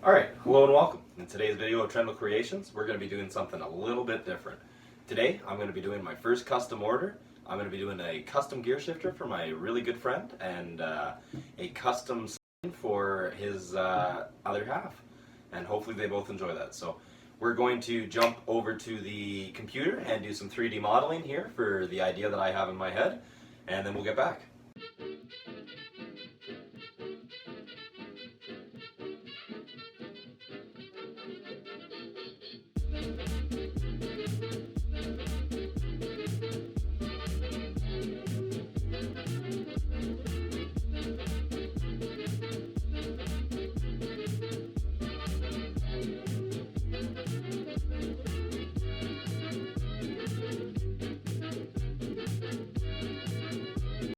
Alright, hello and welcome. In today's video of Trendle Creations, we're going to be doing something a little bit different. Today, I'm going to be doing my first custom order. I'm going to be doing a custom gear shifter for my really good friend and a custom sign for his other half. And hopefully they both enjoy that. So we're going to jump over to the computer and do some 3D modeling here for the idea that I have in my head, and then we'll get back.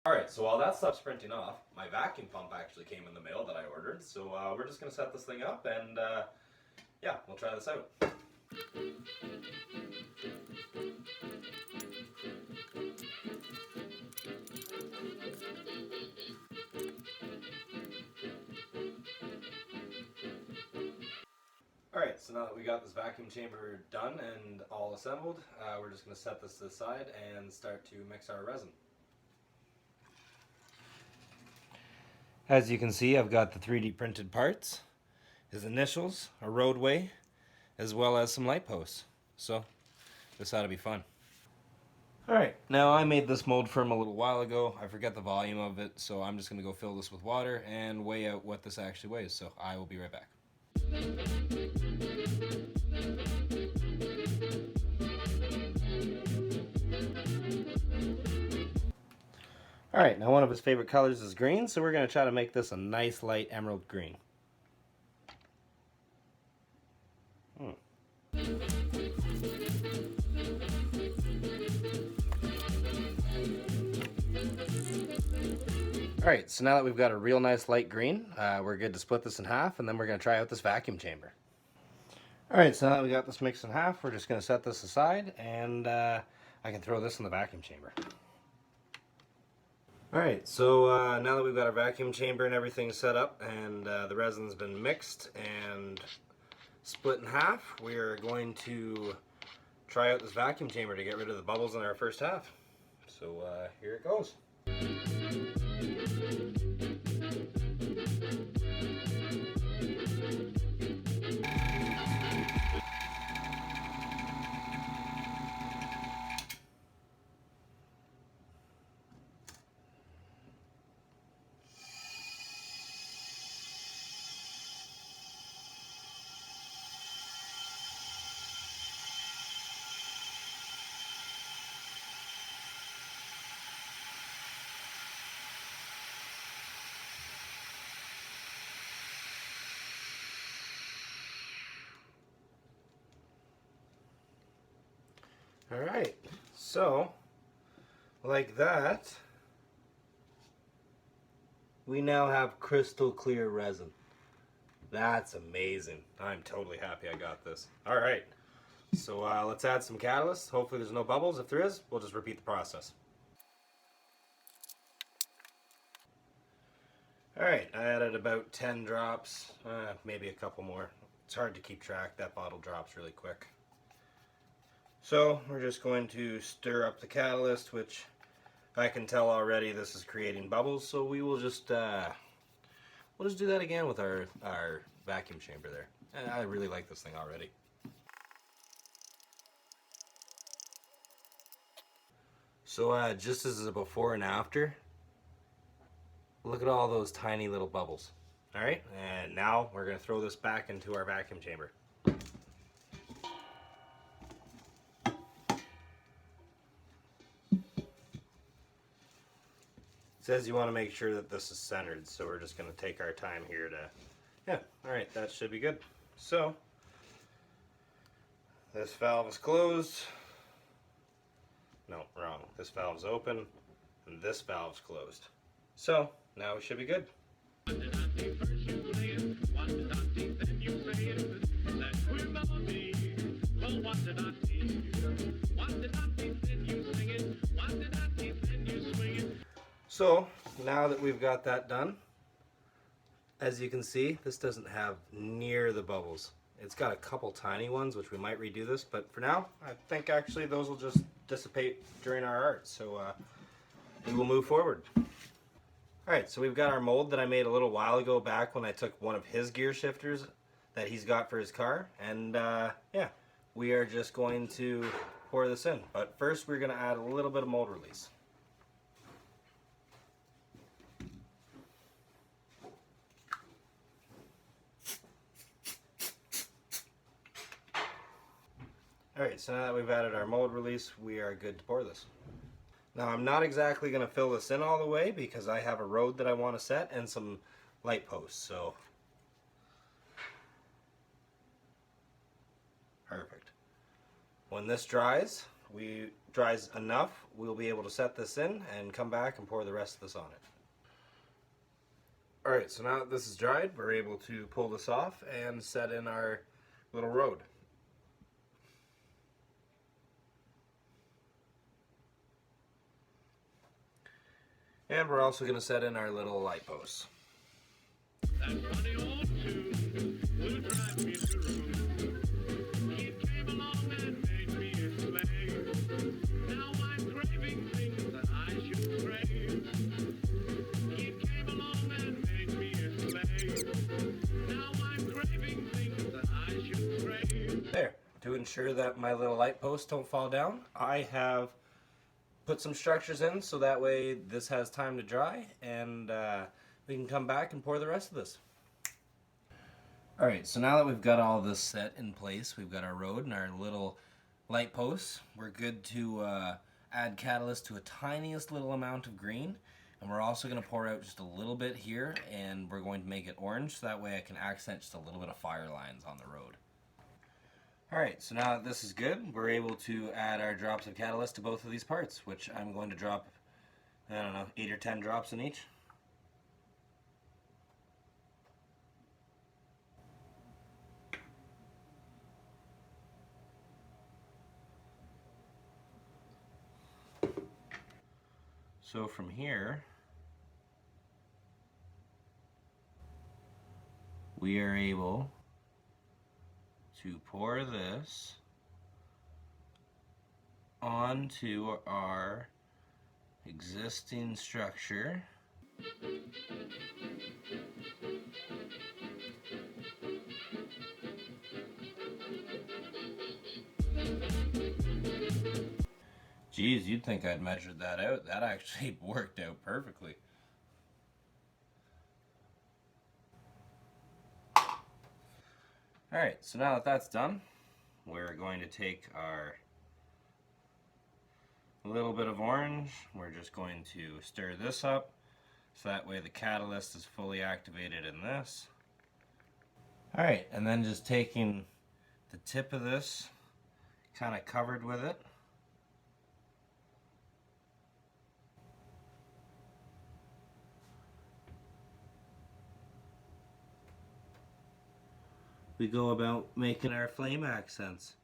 Alright, so while that stuff's printing off, my vacuum pump actually came in the mail that I ordered, so we're just going to set this thing up and yeah, we'll try this out. Alright, so now that we got this vacuum chamber done and all assembled, we're just going to set this to the side and start to mix our resin. As you can see, I've got the 3D printed parts, his initials, a roadway, as well as some light posts. So this ought to be fun. Alright, now I made this mold for him a little while ago. I forget the volume of it, so I'm just going to go fill this with water and weigh out what this actually weighs. So I will be right back. Alright, now one of his favorite colors is green, so we're going to try to make this a nice light emerald green. Alright, so now that we've got a real nice light green, we're good to split this in half, and then we're going to try out this vacuum chamber. Alright, so now that we got this mixed in half, we're just going to set this aside, and I can throw this in the vacuum chamber. Alright, so now that we've got our vacuum chamber and everything set up and the resin's been mixed and split in half, we're going to try out this vacuum chamber to get rid of the bubbles in our first half. So here it goes. Alright, so like that, we now have crystal clear resin. That's amazing. I'm totally happy I got this. Alright, so let's add some catalyst. Hopefully there's no bubbles. If there is, we'll just repeat the process. Alright, I added about 10 drops, maybe a couple more. It's hard to keep track. That bottle drops really quick. So we're just going to stir up the catalyst, which I can tell already this is creating bubbles. So we will just we'll just do that again with our vacuum chamber there. And I really like this thing already. So just as a before and after, look at all those tiny little bubbles. All right, and now we're going to throw this back into our vacuum chamber. Says you want to make sure that this is centered, so we're just going to take our time here to, yeah, alright, that should be good. So, this valve is closed. No, wrong. This valve's open, and this valve's closed. So, now we should be good. So now that we've got that done, As you can see, this doesn't have near the bubbles. It's got a couple tiny ones, which we might redo this, but for now, I think actually those will just dissipate during our art, so we will move forward. Alright, so we've got our mold that I made a little while ago back when I took one of his gear shifters that he's got for his car, and yeah, we are just going to pour this in. But first we're going to add a little bit of mold release. Alright, so now that we've added our mold release, we are good to pour this. Now I'm not exactly going to fill this in all the way because I have a road that I want to set and some light posts, so perfect. When this dries enough, we'll be able to set this in and come back and pour the rest of this on it. Alright, so now that this is dried, we're able to pull this off and set in our little road. And we're also going to set in our little light posts. There. To ensure that my little light posts don't fall down, I have put some structures in so that way this has time to dry and we can come back and pour the rest of this. Alright, so now that we've got all this set in place, we've got our road and our little light posts, we're good to add catalyst to a tiniest little amount of green, and we're also going to pour out just a little bit here, and we're going to make it orange so that way I can accent just a little bit of fire lines on the road. Alright, so now that this is good, we're able to add our drops of catalyst to both of these parts, which I'm going to drop, I don't know, 8 or 10 drops in each. So from here, we are able to pour this onto our existing structure. Geez, you'd think I'd measured that out. That actually worked out perfectly. Alright, so now that that's done, we're going to take our little bit of orange, we're just going to stir this up so that way the catalyst is fully activated in this. Alright, and then just taking the tip of this, kind of covered with it, we go about making our flame accents.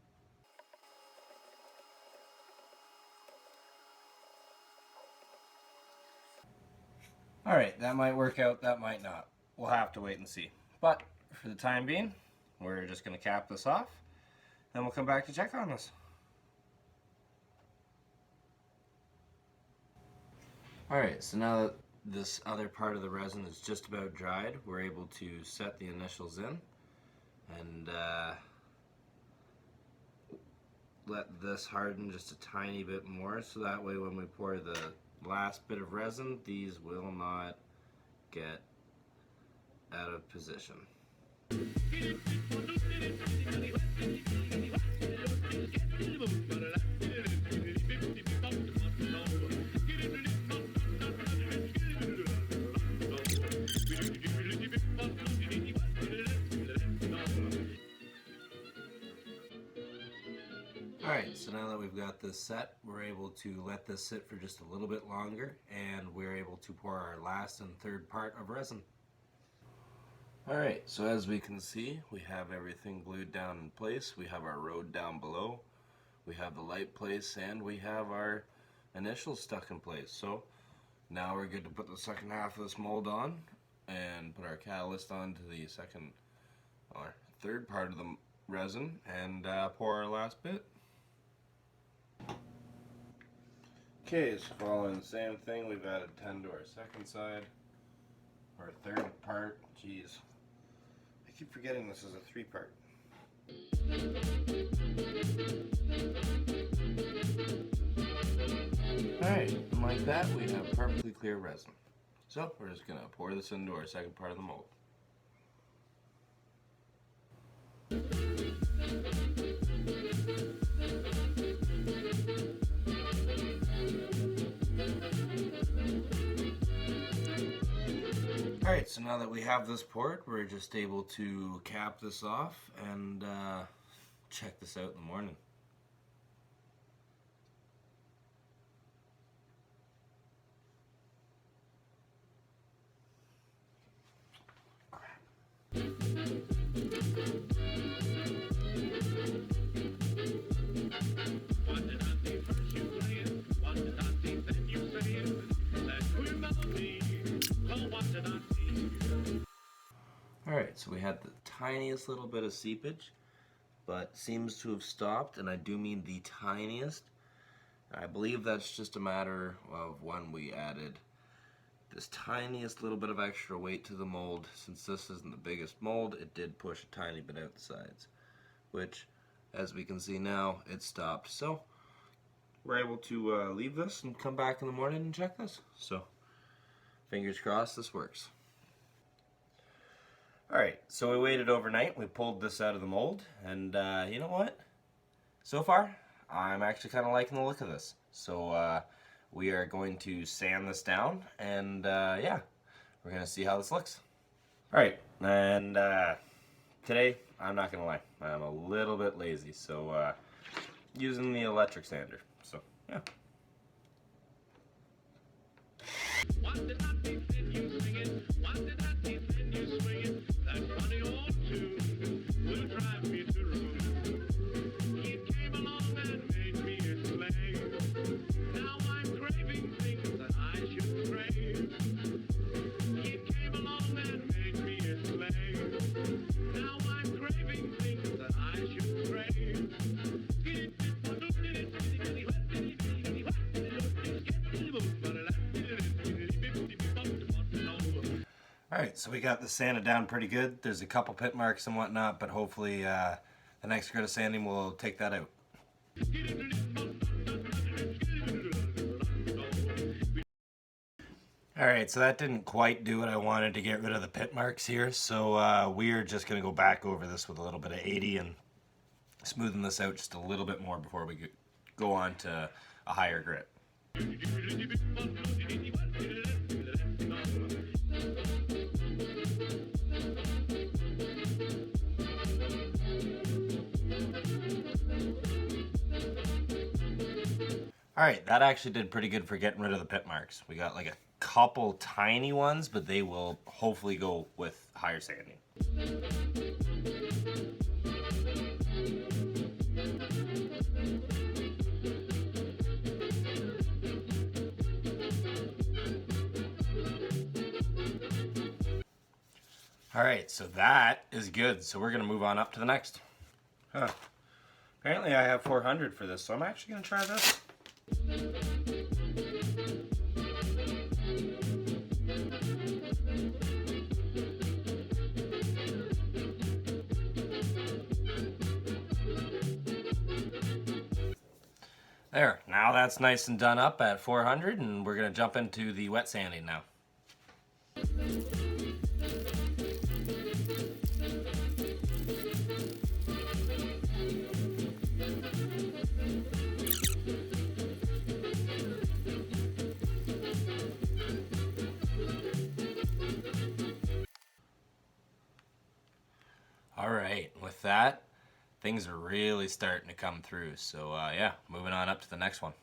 Alright, that might work out, that might not. We'll have to wait and see. But for the time being, we're just going to cap this off, then we'll come back to check on this. Alright, so now that this other part of the resin is just about dried, we're able to set the initials in and let this harden just a tiny bit more so that way when we pour the last bit of resin, these will not get out of position. Alright, so now that we've got this set, we're able to let this sit for just a little bit longer, and we're able to pour our last and third part of resin. Alright, so as we can see, we have everything glued down in place. We have our road down below, we have the light place, and we have our initials stuck in place. So now we're good to put the second half of this mold on, and put our catalyst onto the second or third part of the resin and pour our last bit. Okay, so following the same thing, we've added 10 to our second side, or third part. Jeez, I keep forgetting this is a 3-part. Alright, and like that we have perfectly clear resin. So we're just going to pour this into our second part of the mold. Alright, so now that we have this poured, we're just able to cap this off and check this out in the morning. Alright, so we had the tiniest little bit of seepage, but seems to have stopped, and I do mean the tiniest. I believe that's just a matter of when we added this tiniest little bit of extra weight to the mold. Since this isn't the biggest mold, it did push a tiny bit out the sides, which, as we can see now, it stopped. So we're able to leave this and come back in the morning and check this. So fingers crossed this works. Alright, so we waited overnight, we pulled this out of the mold, and you know what? So far, I'm actually kind of liking the look of this. So we are going to sand this down, and yeah, we're going to see how this looks. Alright, and today, I'm not going to lie, I'm a little bit lazy, so using the electric sander, so yeah. What did I see when you sing it? What did I see when you swing it? That funny old tune will drive me to ruin. It came along and made me a slave. Now I'm craving things that I should crave. It came along and made me a slave. Now I'm craving things that I should crave. Alright, so we got the sanded down pretty good. There's a couple pit marks and whatnot, but hopefully the next grit of sanding will take that out. Alright, so that didn't quite do what I wanted to get rid of the pit marks here, so we're just going to go back over this with a little bit of 80 and smoothen this out just a little bit more before we go on to a higher grit. Alright, that actually did pretty good for getting rid of the pit marks. We got like a couple tiny ones, but they will hopefully go with higher sanding. Alright, so that is good. So we're going to move on up to the next. Apparently I have 400 for this, so I'm actually going to try this. There, now that's nice and done up at 400, and we're going to jump into the wet sanding now. Alright, with that, things are really starting to come through. So yeah, moving on up to the next one.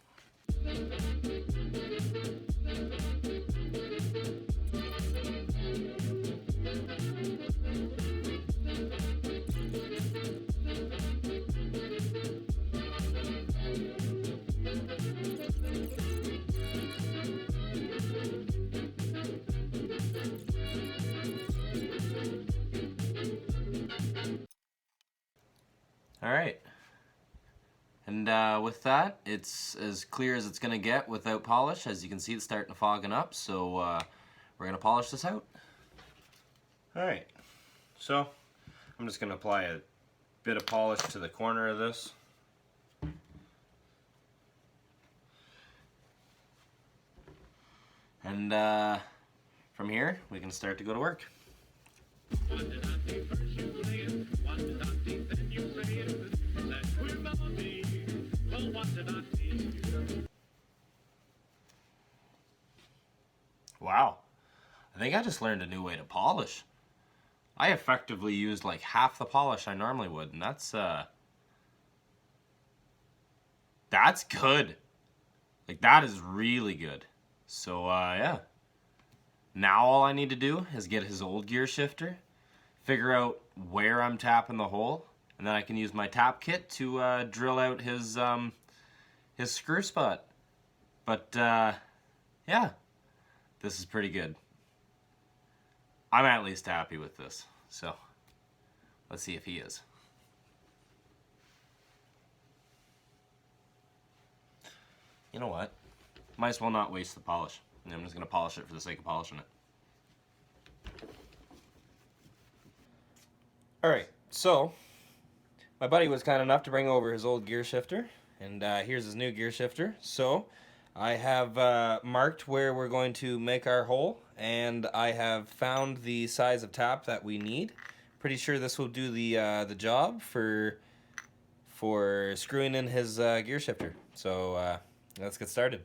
Alright. And with that, it's as clear as it's going to get without polish. As you can see, it's starting to fogging up, so we're going to polish this out. Alright, so I'm just going to apply a bit of polish to the corner of this. And from here, we can start to go to work. Wow, I think I just learned a new way to polish. I effectively used like half the polish I normally would, and that's good. Like, that is really good. So yeah. Now all I need to do is get his old gear shifter, figure out where I'm tapping the hole, and then I can use my tap kit to drill out his screw spot. But yeah, this is pretty good. I'm at least happy with this. So let's see if he is. You know what? Might as well not waste the polish. I'm just going to polish it for the sake of polishing it. Alright, so my buddy was kind enough to bring over his old gear shifter, and here's his new gear shifter. So I have marked where we're going to make our hole, and I have found the size of tap that we need. Pretty sure this will do the job for screwing in his gear shifter. So let's get started.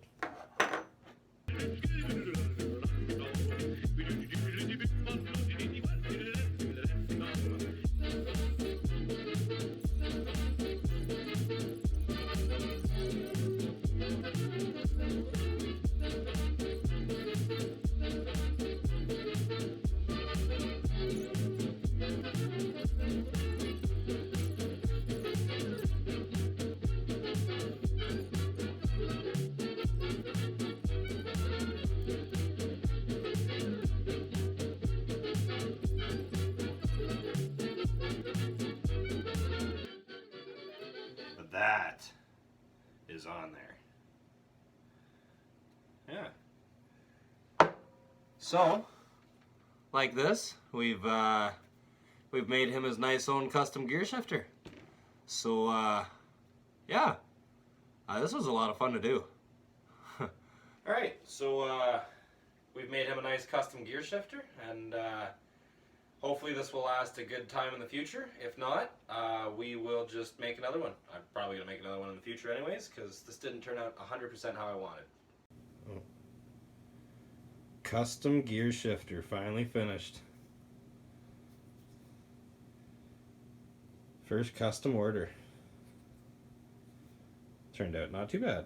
That is on there. Yeah. So, like this, we've made him his nice own custom gear shifter. So, yeah, this was a lot of fun to do. All right, so we've made him a nice custom gear shifter, and hopefully this will last a good time in the future. If not, we will just make another one. I'm probably going to make another one in the future anyways, because this didn't turn out 100% how I wanted. Oh. Custom gear shifter, finally finished. First custom order. Turned out not too bad.